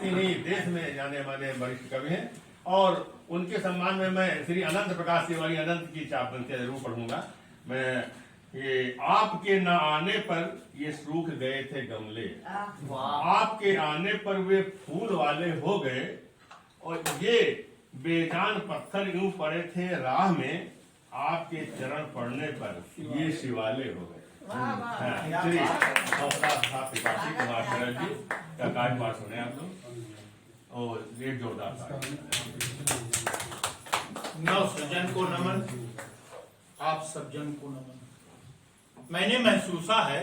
तीन ही देश में जाने माने वरिष्ठ कवि हैं, और उनके सम्मान में मैं श्री अनंत प्रकाश तिवारी अनंत की चापलथियां जरूर पढ़ूंगा। मैं ये आपके न आने पर ये सूख गए थे गमले, आपके आने पर वे फूल वाले हो गए, और ये बेजान पत्थर यूं पड़े थे राह में, आपके चरण पड़ने पर ये शिवाले हो गए। श्री त्रिपाठी कुमार शरद जी का कार्य पाठ सुने आप लोग, और ये जोरदार था। नव सृजन को नमन, आप सब जन को नमन। मैंने महसूसा है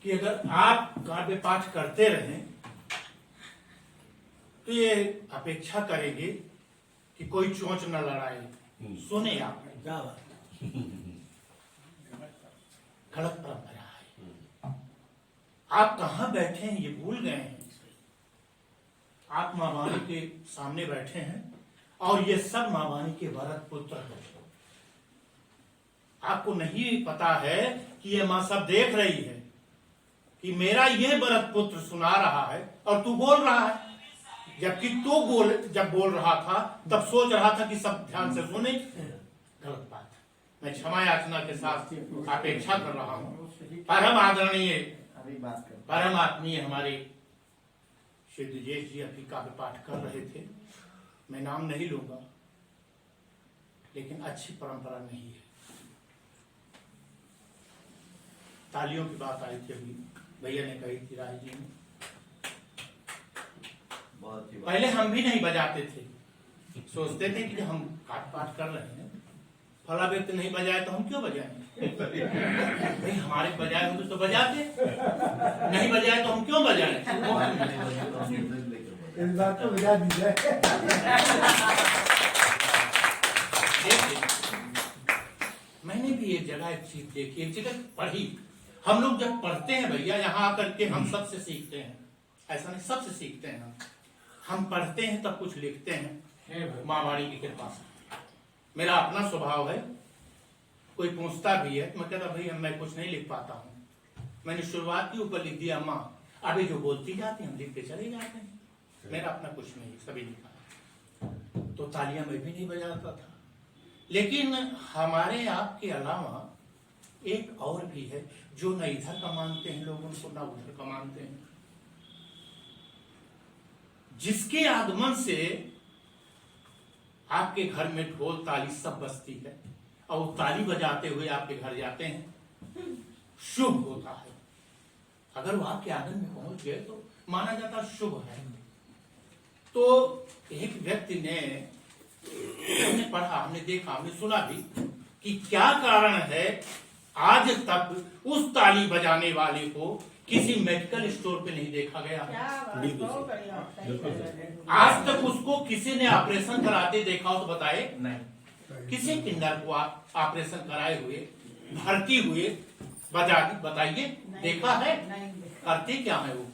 कि अगर आप काव्य पाठ करते रहें तो ये अपेक्षा करेंगे कि कोई चोंच न लड़ाए। सुने आप, गलत परंपरा है। आप कहाँ बैठे हैं ये भूल गए हैं। आप माँ वाणी के सामने बैठे हैं और ये सब माँ वाणी के भरत पुत्र हैं। आपको नहीं पता है कि ये माँ सब देख रही है कि मेरा ये भरत पुत्र सुना रहा है और तू बोल रहा है, जबकि तू जब बोल रहा था तब सोच रहा था कि सब ध्यान से सुने। गलत बात। मैं क्षमा याचना के साथ अपेक्षा कर रहा हूँ। परम आदरणीय परम आत्मीय हमारे श्री दिजेश जी अभी काव्य पाठ कर रहे थे। मैं नाम नहीं लूंगा, लेकिन अच्छी परंपरा नहीं है। तालियों की बात आई थी, अभी भैया ने कही थी, राय जी ने। पहले हम भी नहीं बजाते थे, सोचते थे कि हम पाठ कर रहे हैं, फला व्यक्ति नहीं बजाए तो हम क्यों बजाएं? भाई हमारे बजाए होते तो बजाते, नहीं बजाए तो हम क्यों बजाएं? इस बात को बजा दीजिए। मैंने भी एक जगह एक चीज देखी, एक जगह पढ़ी। हम लोग जब पढ़ते हैं भैया, यहाँ आकर के हम सबसे सीखते हैं। ऐसा नहीं, सबसे सीखते हैं। हम पढ़ते हैं तब कुछ लिखते हैं माँ वाणी की कृपा से। मेरा अपना स्वभाव है, कोई पूछता भी है तो मैं कहता भैया मैं कुछ नहीं लिख पाता हूँ। मैंने शुरुआत की, ऊपर लिख दिया माँ, अभी जो बोलती जाती हम लिख के चले जाते हैं। मेरा अपना कुछ नहीं, सभी लिखा। तो तालियां मैं भी नहीं बजाता था, लेकिन हमारे आपके अलावा एक और भी है जो न इधर का मानते हैं लोग उनको, न उधर का मानते हैं, जिसके आगमन से आपके घर में ढोल ताली सब बजती है और ताली बजाते हुए आपके घर जाते हैं, शुभ होता है। अगर वो आपके आंगन में पहुंच गए तो माना जाता शुभ है। तो एक व्यक्ति ने, हमने पढ़ा, हमने देखा, हमने सुना भी कि क्या कारण है आज तक उस ताली बजाने वाले को किसी मेडिकल स्टोर पे नहीं देखा गया। आज तक उसको किसी ने ऑपरेशन कराते देखा हो तो बताए नहीं। किसी किन्नर को आप ऑपरेशन कराए हुए, भर्ती हुए बताइए, देखा है? करते क्या है वो?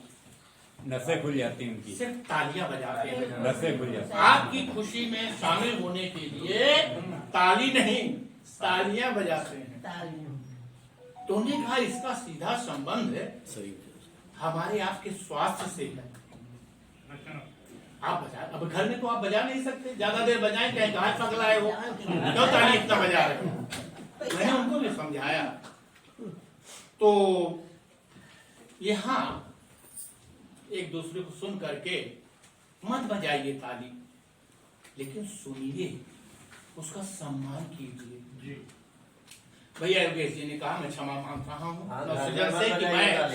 नसें खुल जाती हैं उनकी, सिर्फ तालियां बजाते हैं। नसें खुल जाती हैं। आपकी खुशी में शामिल होने के लिए ताली नहीं, तालियां बजाते हैं। तो उन्हें कहा इसका सीधा संबंध हमारे आपके स्वास्थ्य से है। आप बजा, अब घर में तो आप बजा नहीं सकते, ज्यादा देर बजाएं क्या, कहा पगलाए हो, क्यों ताली इतना बजा रहे हो? मैंने उनको भी समझाया। तो यहाँ एक दूसरे को सुन करके मत बजाइए ताली, लेकिन सुनिए, उसका सम्मान कीजिए। भैया योगेश जी ने कहा, मैं क्षमा मांग रहा हूँ से कि मैं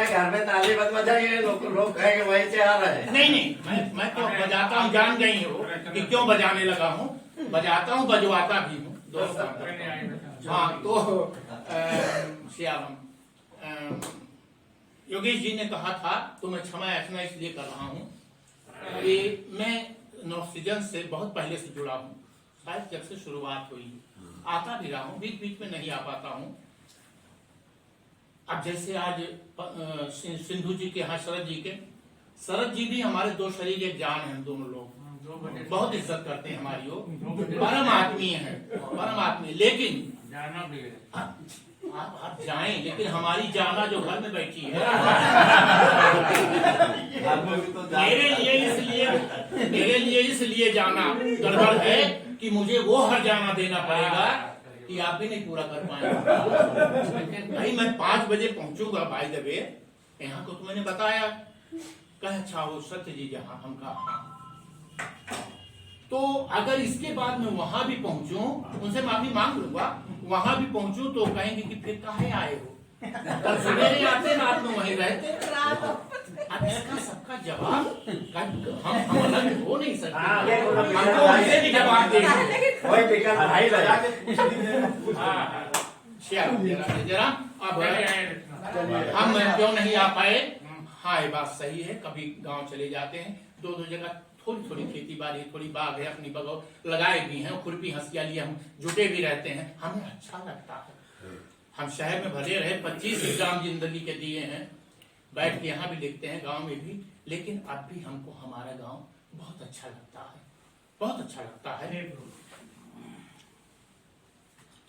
घर में ताली मत बजाइए, लोग कहेंगे वही से आ रहे हैं। नहीं, मैं तो बजाता हूँ, जान गई हो कि क्यों बजाने लगा हूँ। बजाता हूँ, बजवाता भी हूँ, दोनों। हाँ, तो श्याम योगेश जी ने कहा था, तो मैं क्षमा याचना इसलिए कर रहा हूँ कि मैं नवसृजन से बहुत पहले से जुड़ा हूँ, शायद जब से शुरुआत हुई। आता भी रहा हूँ, बीच बीच में नहीं आ पाता हूँ। अब जैसे आज सिंधु जी के यहाँ शरद जी भी हमारे दो शरीर एक जान है। दोनों लोग बहुत इज्जत करते हैं हमारी, वो परम आत्मीय है, परम आत्मीय। लेकिन आप जाएं, लेकिन हमारी जाना जो घर में बैठी है मेरे लिए इसलिए जाना गड़बड़ है कि मुझे वो हर जाना देना पड़ेगा कि आप भी नहीं पूरा कर पाएंगे। भाई मैं 5 बजे पहुंचूंगा बाय द वे, यहाँ को तो मैंने बताया। कह अच्छा वो सत्य जी जहाँ हम कहा, तो अगर इसके बाद मैं वहां भी पहुंचूं, उनसे माफी मांग लूंगा, वहां भी पहंचूं तो कहेंगे कि फिर काहे आए हो, कल सवेरे आते रात में वहीं रहते। अब इसका सबका जवाब हम अलग हो नहीं सकते, हमको उनसे भी जवाब देंगे। वही विकल्प भाई लगा जरा आप हम क्यों नहीं आ पाए? हाँ ये बात सही है, कभी गांव चले जाते हैं, 2 जगह थोड़ी थोड़ी खेती बाड़ी, थोड़ी बाग है, अपनी बगौ लगाए भी हैं, खुरपी हंसिया लिए हम जुटे भी रहते हैं, हमें अच्छा लगता है। हम शहर में भले रहे, 25 एग्जाम जिंदगी के दिए हैं, बैठ के यहाँ भी लिखते हैं, गांव में भी, लेकिन अब भी हमको हमारा गांव बहुत अच्छा लगता है, बहुत अच्छा लगता है।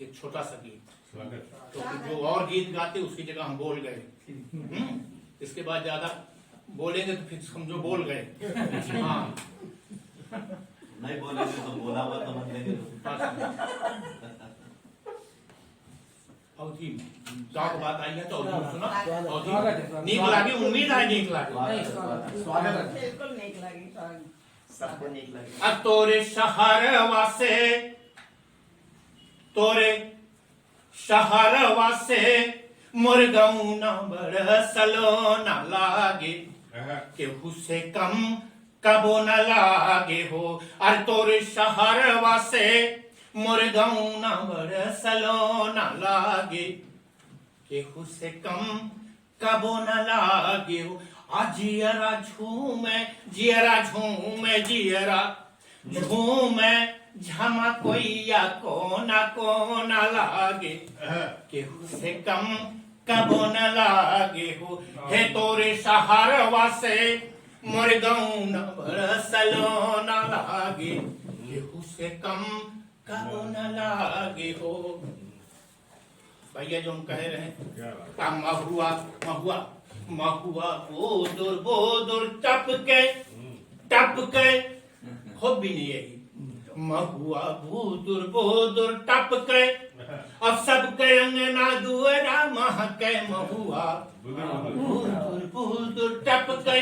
एक छोटा सा गीत, तो जो और गीत गाते उसकी जगह हम बोल गए, इसके बाद ज्यादा बोलेंगे तो फिर समझो बोल गए। हाँ नहीं बोलेंगे तो बोला हुआ तो मत लेंगे। अवधि गाँव बात आई है तो अवधि सुना, अवधि नीक लागी, उम्मीद है नीक लागी, स्वागत बिल्कुल नीक लगी, सबको नीक लगे। अब तोरे शहर वासे, तोरे शहर वासे मुर्गऊ न बरसलो न लागे, केहू से कम कबो न लागे हो। और तोरे शहर वासे मुर्गऊ न बरसलो न लागे, केहू से कम कबो न लागे हो। आ जियरा झूमे, जियरा झूमे, जियरा झूमे, झमा कोइया कोना कोना लागे, केहू से कम कबो न लागे हो। हे तोरे शहर वासे मुर्गऊ न बरसलो न लागे, केहू से कम कबो न लागे हो। भैया जो हम कह रहे हैं, महुआ महुआ महुआ बोदुर टपके टपके, खूब भी नहीं है महुआ बोदुर टपके, अब सबके अंगना दुआरा महके, महुआ बोदुर टपके,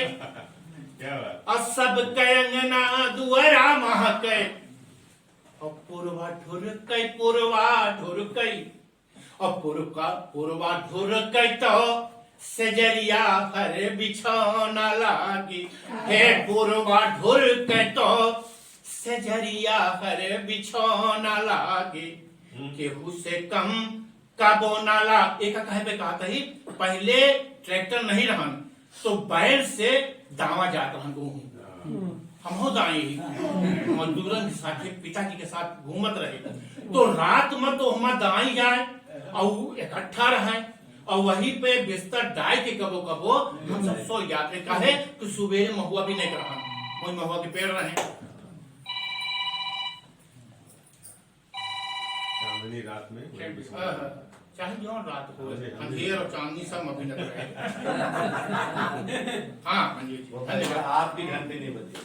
अब सबके अंगना दुआरा महके, और पुरवा ढुरकै पुरवा ढुरकै, और पुरवा ढुरकै तो सजरिया हर बिछौना लागी। हे पुरवा ढुरकै तो सजरिया हर बिछौना लागे, केहू से कम कबो न ला। एक कहे पे कहा था, पहले ट्रैक्टर नहीं रहन तो बैल से दावा जाता रहन गेहूं, हम हो दाई मजदूरन के साथ पिताजी के साथ घूमत रहे, तो रात में तो हम दाई जाए और इकट्ठा रहे, और वहीं पे बिस्तर डाल के कबो कबो हम सब सो जाते। कहे कि सुबह महुआ भी नहीं रहा, वही महुआ के पेड़ रहे। चांदनी रात में चाहे जो रात हो, अंधेर और चांदनी सब अभिनत रहे। हाँ धन्यवाद। आपकी घंटे नहीं बजे।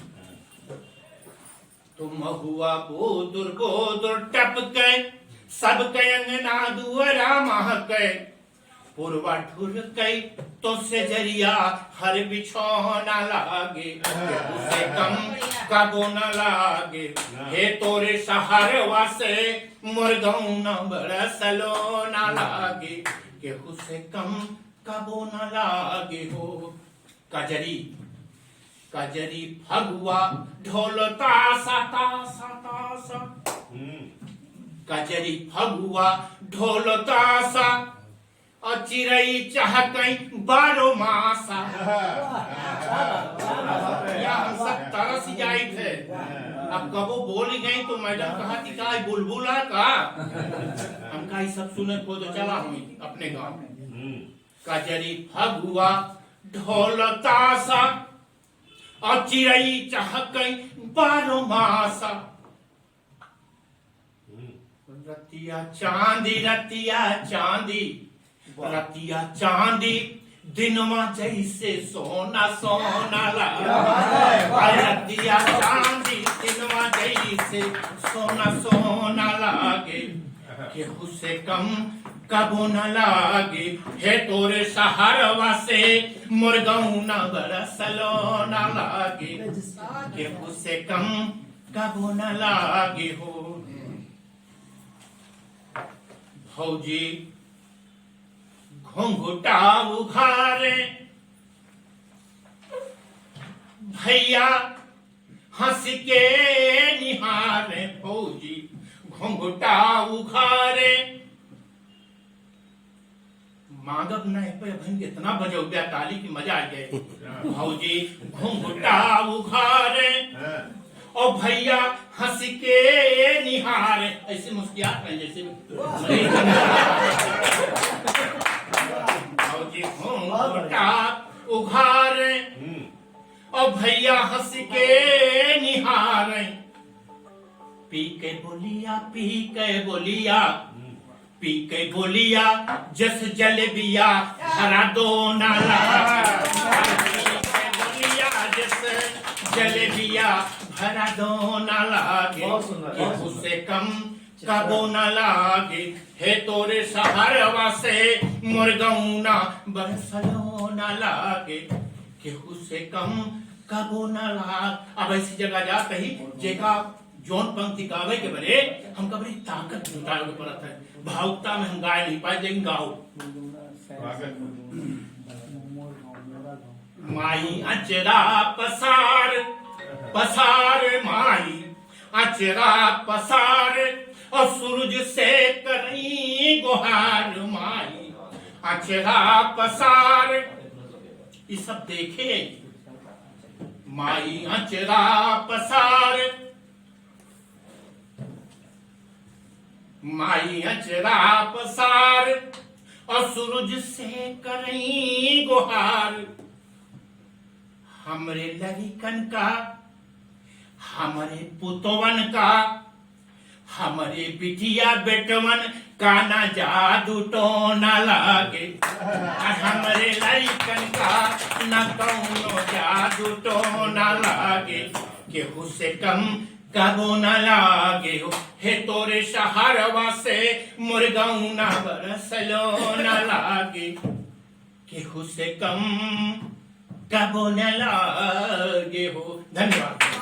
तुम महुआ बोदुर टपके, सबके अंगना दुआरा महके, पुरवा ढुरकै तो सजरिया हर बिछौना लागे, उसे कम कबो न लागे। हे तोरे शहर वासे मुर्गऊ न बरसलो न लागे, केहू से कम कबो न लागे हो। कजरी कजरी फगुआ ढोलता साता साता सा, कजरी फगुआ ढोलता सा, और चिड़ई चहकई 12 मासा। हम सब तरस जाए थे, अब कबो बोल गई तो मैडम कहा कि का बुलबुला का, हम का सब सुने को तो चला हम अपने गांव में। कजरी फगुआ ढोलता सा, और चिड़ई चहकई 12 मासा। रतिया चांदी रतिया चांदी दिनवा जैसे सोना सोना लागे, रतिया चांदी दिनवा जैसे सोना सोना लागे, केहू से कम कबो न लागे, हे तोरे सहारवा से मुर्गऊ न बरसलो न लागे, केहू से कम कबो न लागे हो। भौजी घुंघटा उघारे, भैया हंस के निहारे, भौजी घुंघटा उघारे, मांगब नहीं पे भंग इतना बजो गया ताली की मजा आ गई। भौजी घुंघटा उघारे और भैया हंस के निहारे, ऐसे मुस्कुराते हैं जैसे भौजी घुंघटा उघारे और भैया हंस के निहारे, पी के बोलिया पी के बोलिया, पी के बोलिया जस जलेबिया हरा दो नाला, पी के बोलिया जस जलेबिया भरा दो ना लागे, केहू से कम कबो न लागे, हे तोरे सहारवा से मुर्गऊ ना बरसलो न लागे, केहू से कम कबो न लाग। अब ऐसी जगह जाते ही जेका जौन पंक्ति गावे के बरे हमका बड़ी ताकत जुटावे के पड़त है। भावुकता में हम गाय नहीं पाए, लेकिन गाओ। माई अचरा पसार पसार, माई अचरा पसार और सूरज से करई गुहार, माई अचरा पसार। ये सब देखे माई अचरा पसार, माई अचरा पसार और सूरज से करई गुहार, हमरे लड़िकन का हमारे पुतवन का हमारे बिटिया बेटवन का ना जादू टोना लागे, हमारे लड़िकन का ना कौनो जादू टोना लागे, केहू से कम कबो न लागे हो, हे तोरे सहारवा से मुर्गऊ न बरसलो न लागे, केहू से कम कबो न लागे हो। धन्यवाद।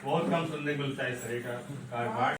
बहुत कम सुनने को मिलता है इस तरह का